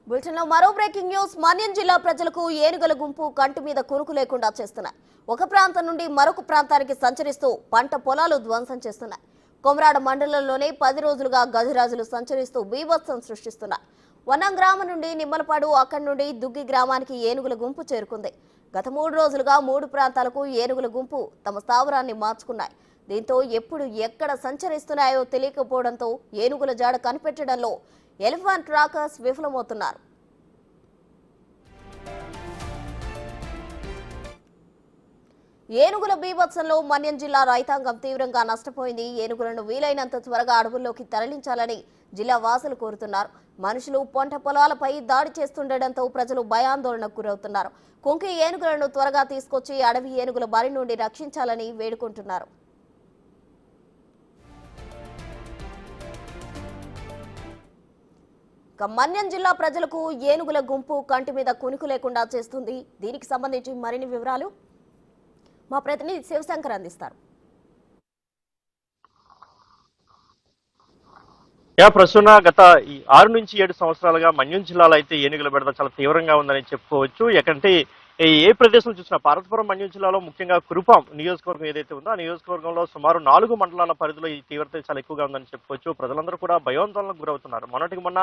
బులెటిన్లో మరో breaking news. మన్యం జిల్లా ప్రజలకు ఏనుగుల గుంపు కంటి మీద కునుకు లేకుండా చేస్తున్నాయి. ఒక ప్రాంతం నుండి మరొక ప్రాంతానికి సంచరిస్తూ పంట పొలాలు ధ్వంసం చేస్తున్నాయి. కొమరాడ మండలంలోనే 10 రోజులుగా గజరాజులు సంచరిస్తూ బీభత్సం సృష్టిస్తున్నాయి. వనం గ్రామం నుండి నిమ్మలపాడు, అక్కడి నుండి దుగ్గి గ్రామానికి ఏనుగుల గుంపు చేరుకుంది. గత 3 రోజులుగా 3 ప్రాంతాలకు ఏనుగుల గుంపు తమ స్థావరాన్ని మార్చుకున్నాయి. దీంతో ఎప్పుడు ఎక్కడ సంచరిస్తున్నాయో తెలియకపోవడంతో ఏనుగుల జాడ కనిపెట్టడంలో ఎలిఫెంట్ ట్రాకర్స్ విఫలమవుతున్నారు. ఏనుగుల బీభత్సంలో మన్యం జిల్లా రైతాంగం తీవ్రంగా నష్టపోయింది. ఏనుగులను వీలైనంత త్వరగా అడవుల్లోకి తరలించాలని జిల్లా వాసులు కోరుతున్నారు. మనుషులు పంట పొలాలపై దాడి చేస్తుండటంతో ప్రజలు భయాందోళనకు గురవుతున్నారు. కుంకి ఏనుగులను త్వరగా తీసుకొచ్చి అడవి ఏనుగుల బారి నుండి రక్షించాలని వేడుకుంటున్నారు. మన్యం జిల్లా ప్రజలకు ఏనుగుల గుంపు కంటి మీద కునుకు లేకుండా చేస్తుంది. దీనికి సంబంధించి మరిన్ని వివరాలు మా ప్రతినిధి శివశంకర్ అందిస్తారు. ప్రస్తుతం గత 6 నుంచి 7 సంవత్సరాలుగా మన్యం జిల్లాలో అయితే ఏనుగుల బెడద చాలా తీవ్రంగా ఉందని చెప్పుకోవచ్చు. ఎక్కడంటే ఏ ప్రదేశంలో చూసినా పార్వతీపురం మన్యం జిల్లాలో ముఖ్యంగా కురుపాం నియోజకవర్గం ఏదైతే ఉందో ఆ నియోజకవర్గంలో సుమారు 4 మండలాల పరిధిలో ఈ తీవ్రత చాలా ఎక్కువగా ఉందని చెప్పుకోవచ్చు. ప్రజలందరూ కూడా భయాందోళనకు గురవుతున్నారు. మొన్న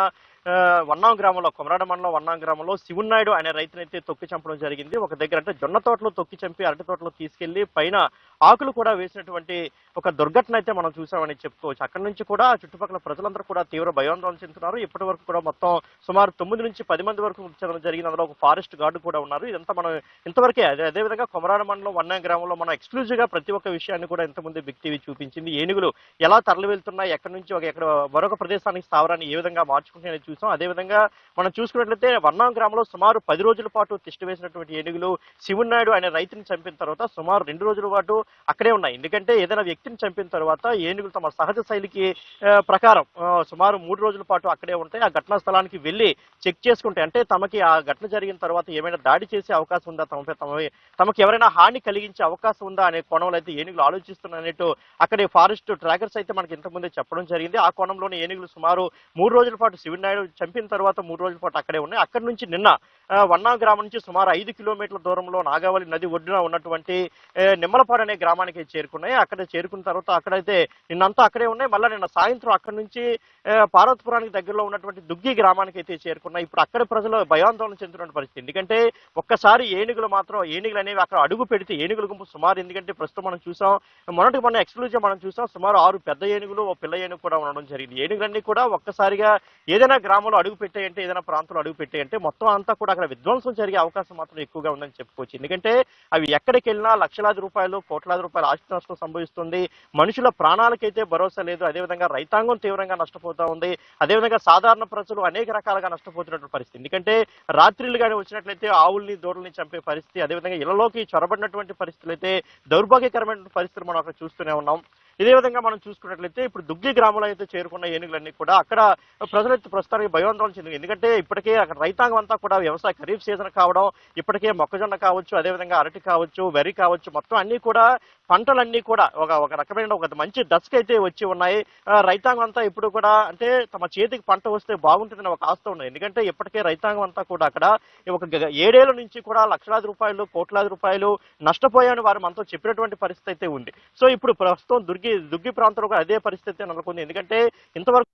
వన్నాం గ్రామంలో, కొమరాడ మండలం వన్నాం గ్రామంలో శివున్నాయుడు అనే రైతునైతే తొక్కి చంపడం జరిగింది. ఒక దగ్గర అంటే జొన్న తోటలో తొక్కి చంపి అరటి తోటలో తీసుకెళ్లి పైన ఆకులు కూడా వేసినటువంటి ఒక దుర్ఘటన అయితే మనం చూసామని చెప్పుకోవచ్చు. అక్కడి నుంచి కూడా చుట్టుపక్కల ప్రజలందరూ కూడా తీవ్ర భయాందోళన చెందుతున్నారు. ఇప్పటి వరకు కూడా మొత్తం సుమారు 9 నుంచి 10 మంది వరకు మృతి చెందడం జరిగింది. అందులో ఒక ఫారెస్ట్ గార్డు కూడా ఉన్నారు. ఇదంతా మనం ఇంతవరకే. అదేవిధంగా కొమరాడ మండలం వన్నాం గ్రామంలో మనం ఎక్స్క్లూజివ్ గా ప్రతి ఒక్క విషయాన్ని కూడా ఇంతకుముందు బిగ్ టీవీ చూపించింది. ఏనుగులు ఎలా తరలి వెళ్తున్నాయి, ఎక్కడి నుంచి ఎక్కడ మరొక ప్రదేశానికి స్థావరాన్ని ఏ విధంగా మార్చుకుంటాయని చూసాం. అదేవిధంగా మనం చూసుకున్నట్లయితే వన్నాం గ్రామంలో సుమారు 10 రోజుల పాటు తిష్టి వేసినటువంటి ఏనుగులు శివున్నాయుడు అనే రైతుని చంపిన తర్వాత సుమారు 2 రోజుల పాటు అక్కడే ఉన్నాయి. ఎందుకంటే ఏదైనా వ్యక్తిని చంపిన తర్వాత ఏనుగులు తమ సహజ శైలికి ప్రకారం సుమారు 3 రోజుల పాటు అక్కడే ఉంటాయి. ఆ ఘటనా స్థలానికి వెళ్ళి చెక్ చేసుకుంటే అంటే తమకి ఆ ఘటన జరిగిన తర్వాత ఏమైనా దాడి చేసే అవకాశం ఉందా, తమకి ఎవరైనా హాని కలిగించే అవకాశం ఉందా అనే కోణంలో అయితే ఏనుగులు ఆలోచిస్తున్నట్టు అక్కడే ఫారెస్ట్ ట్రాకర్స్ అయితే మనకి ఇంతకుముందే చెప్పడం జరిగింది. ఆ కోణంలోనే ఏనుగులు సుమారు 3 రోజుల పాటు శివనాయుడు చంపిన తర్వాత 3 రోజుల పాటు అక్కడే ఉన్నాయి. అక్కడి నుంచి నిన్న వన్నా గ్రామం నుంచి సుమారు 5 కిలోమీటర్ల దూరంలో నాగావళి నది ఒడ్డున ఉన్నటువంటి నిమ్మలపాడు అనే గ్రామానికి చేరుకున్నాయి. అక్కడ చేరుకున్న తర్వాత అక్కడైతే నిన్నంతా అక్కడే ఉన్నాయి. మళ్ళీ నిన్న సాయంత్రం అక్కడి నుంచి పార్వతీపురానికి దగ్గరలో ఉన్నటువంటి దుగ్గి గ్రామానికి అయితే చేరుకున్నాయి. ఇప్పుడు అక్కడ ప్రజలు భయాందోళన చెందుతున్న పరిస్థితి. ఎందుకంటే ఒక్కసారి ఏనుగులు అనేవి అక్కడ అడుగు పెడితే ఏనుగుల గుంపు సుమారు, ఎందుకంటే ప్రస్తుతం మనం చూసాం, మొన్న ఎక్స్క్లూజివ్ మనం చూసాం, సుమారు 6 పెద్ద ఏనుగులు, ఓ పిల్ల ఏనుగు కూడా ఉండడం జరిగింది. ఏనుగులన్నీ కూడా ఒక్కసారిగా ఏదైనా గ్రామంలో అడుగు పెట్టాయంటే, ఏదైనా ప్రాంతంలో అడుగు పెట్టాయంటే మొత్తం అంతా కూడా అక్కడ విధ్వంసం జరిగే అవకాశం మాత్రం ఎక్కువగా ఉందని చెప్పుకోవచ్చు. ఎందుకంటే అవి ఎక్కడికి వెళ్ళినా లక్షలాది రూపాయలు, కోట్లాది రూపాయల ఆస్తి నష్టం సంభవిస్తుంది. మనుషుల ప్రాణాలకైతే భరోసా లేదు. అదేవిధంగా రైతాంగం తీవ్రంగా నష్టపోతా ఉంది. అదేవిధంగా సాధారణ ప్రజలు అనేక రకాలుగా నష్టపోతున్నటువంటి పరిస్థితి. ఎందుకంటే రాత్రిళ్ళు కానీ వచ్చినట్లయితే ఆవుల్ని, దూడల్ని చంపే పరిస్థితి, అదేవిధంగా ఇళ్లలోకి చొరబడినటువంటి పరిస్థితులు అయితే దౌర్భాగ్యకరమైన పరిస్థితులు మనం అక్కడ చూస్తూనే ఉన్నాం. ఇదే విధంగా మనం చూసుకున్నట్లయితే ఇప్పుడు దుగ్గి గ్రామంలో అయితే చేరుకున్న ఏనుగులన్నీ కూడా అక్కడ ప్రజలైతే ప్రస్తుతానికి భయాందోళన చెంది. ఎందుకంటే ఇప్పటికే అక్కడ రైతాంగం అంతా కూడా వ్యవసాయ ఖరీఫ్ సీజన్ కావడం, ఇప్పటికే మొక్కజొన్న కావచ్చు, అదేవిధంగా అరటి కావచ్చు, వరి కావచ్చు, మొత్తం అన్ని కూడా పంటలన్నీ కూడా ఒక రకమైన ఒక మంచి దశకు అయితే వచ్చి ఉన్నాయి. రైతాంగం అంతా ఇప్పుడు కూడా అంటే తమ చేతికి పంట వస్తే బాగుంటుందని ఒక ఆస్తి ఉన్నది. ఎందుకంటే ఇప్పటికే రైతాంగం అంతా కూడా అక్కడ ఒక 7 ఏళ్ల నుంచి కూడా లక్షలాది రూపాయలు, కోట్లాది రూపాయలు నష్టపోయాయని వారు మనతో చెప్పినటువంటి పరిస్థితి అయితే ఉంది. సో ఇప్పుడు ప్రస్తుతం దుగ్గి ప్రాంతంలో కూడా అదే పరిస్థితి నెలకొంది. ఎందుకంటే ఇంతవరకు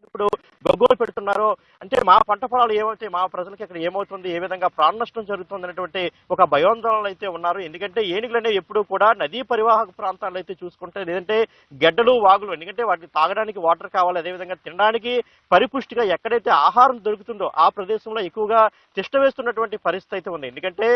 ఇప్పుడు గగ్గోలు పెడుతున్నారు. అంటే మా పంట పొలాలు ఏమవుతాయి, మా ప్రజలకి ఇక్కడ ఏమవుతుంది, ఏ విధంగా ప్రాణ నష్టం జరుగుతుంది అనేటువంటి ఒక భయాందోళనలు అయితే ఉన్నారు. ఎందుకంటే ఏనుగులు అనేవి ఎప్పుడు కూడా నదీ పరివాహక ప్రాంతాల్లో అయితే చూసుకుంటే, లేదంటే గడ్డలు, వాగులు, ఎందుకంటే వాటికి తాగడానికి వాటర్ కావాలి, అదేవిధంగా తినడానికి పరిపుష్టిగా ఎక్కడైతే ఆహారం దొరుకుతుందో ఆ ప్రదేశంలో ఎక్కువగా తిష్ట వేస్తున్నటువంటి పరిస్థితి అయితే ఉంది. ఎందుకంటే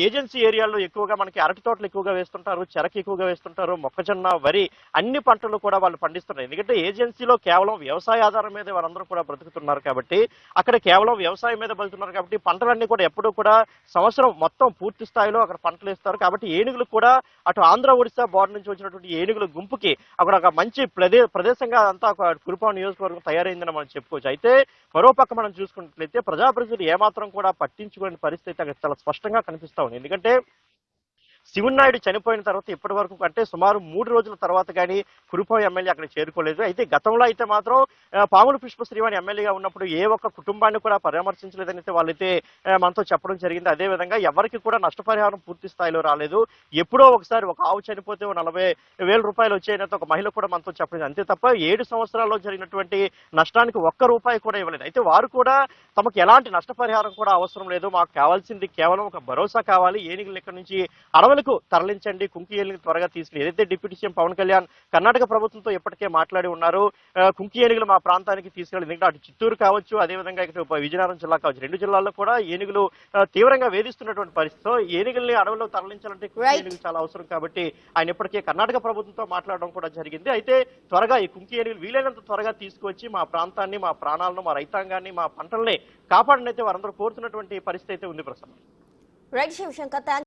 ఏజెన్సీ ఏరియాల్లో ఎక్కువగా మనకి అరటి తోటలు ఎక్కువగా వేస్తుంటారు, చెరకు ఎక్కువగా వేస్తుంటారు, మొక్కజొన్న, వరి అన్ని పంటలు కూడా వాళ్ళు పండిస్తున్నారు. ఎందుకంటే ఏజెన్సీలో కేవలం వ్యవసాయ ఆధారం మీద వారందరూ కూడా బ్రతుకుతున్నారు కాబట్టి, అక్కడ కేవలం వ్యవసాయం మీద బతుకుతున్నారు కాబట్టి పంటలన్నీ కూడా ఎప్పుడూ కూడా సంవత్సరం మొత్తం పూర్తి స్థాయిలో అక్కడ పంటలు వేస్తారు. కాబట్టి ఏనుగులు కూడా అటు ఆంధ్ర, ఒడిశా బోర్డర్ నుంచి వచ్చినటువంటి ఏనుగుల గుంపుకి అక్కడ ఒక మంచి ప్రదేశంగా అంతా ఒక కురుపాం నియోజకవర్గం తయారైందని మనం చెప్పుకోవచ్చు. అయితే మరోపక్క మనం చూసుకున్నట్లయితే ప్రజాప్రతినిధులు ఏమాత్రం కూడా పట్టించుకునే పరిస్థితి అక్కడ చాలా స్పష్టంగా కనిపిస్తా ఉంది. ఎందుకంటే శివనాయుడు చనిపోయిన తర్వాత ఇప్పటి వరకు అంటే సుమారు 3 రోజుల తర్వాత కానీ కురుపాం ఎమ్మెల్యే అక్కడ చేరుకోలేదు. అయితే గతంలో అయితే మాత్రం పాముల పుష్ప శ్రీవాణి ఎమ్మెల్యేగా ఉన్నప్పుడు ఏ ఒక్క కుటుంబాన్ని కూడా పరామర్శించలేదని అయితే వాళ్ళైతే మనతో చెప్పడం జరిగింది. అదేవిధంగా ఎవరికి కూడా నష్టపరిహారం పూర్తి స్థాయిలో రాలేదు. ఎప్పుడో ఒకసారి ఒక ఆవు చనిపోతే 40,000 రూపాయలు వచ్చాయని ఒక మహిళ కూడా మనతో చెప్పడం. అంతే తప్ప 7 సంవత్సరాల్లో జరిగినటువంటి నష్టానికి ఒక్క రూపాయి కూడా ఇవ్వలేదు. అయితే వారు కూడా తమకు ఎలాంటి నష్టపరిహారం కూడా అవసరం లేదు, మాకు కావాల్సింది కేవలం ఒక భరోసా కావాలి, ఏనుగులు ఇక్కడ నుంచి అడవులకు తరలించండి, కుంకి ఏనుగులు త్వరగా తీసుకుని ఏదైతే డిప్యూటీ సీఎం పవన్ కళ్యాణ్ కర్ణాటక ప్రభుత్వంతో ఇప్పటికే మాట్లాడి ఉన్నారు. కుంకి ఏనుగులు మా ప్రాంతానికి తీసుకెళ్ళి, ఎందుకంటే అటు చిత్తూరు కావచ్చు, అదేవిధంగా ఇటు విజయనగరం జిల్లా కావచ్చు, 2 జిల్లాల్లో కూడా ఏనుగులు తీవ్రంగా వేధిస్తున్నటువంటి పరిస్థితిలో ఏనుగుల్ని అడవుల్లో తరలించాలంటే కుంకి ఏనుగులు చాలా అవసరం కాబట్టి ఆయన ఇప్పటికే కర్ణాటక ప్రభుత్వంతో మాట్లాడడం కూడా జరిగింది. అయితే త్వరగా ఈ కుంకి ఏనుగులు వీలైనంత త్వరగా తీసుకొచ్చి మా ప్రాంతాన్ని, మా ప్రాణాలను, మా రైతాంగాన్ని, మా పంటల్ని కాపాడనైతే వారందరూ కోరుతున్నటువంటి పరిస్థితి అయితే ఉంది ప్రస్తుతం. రైట్ శివశంకర్.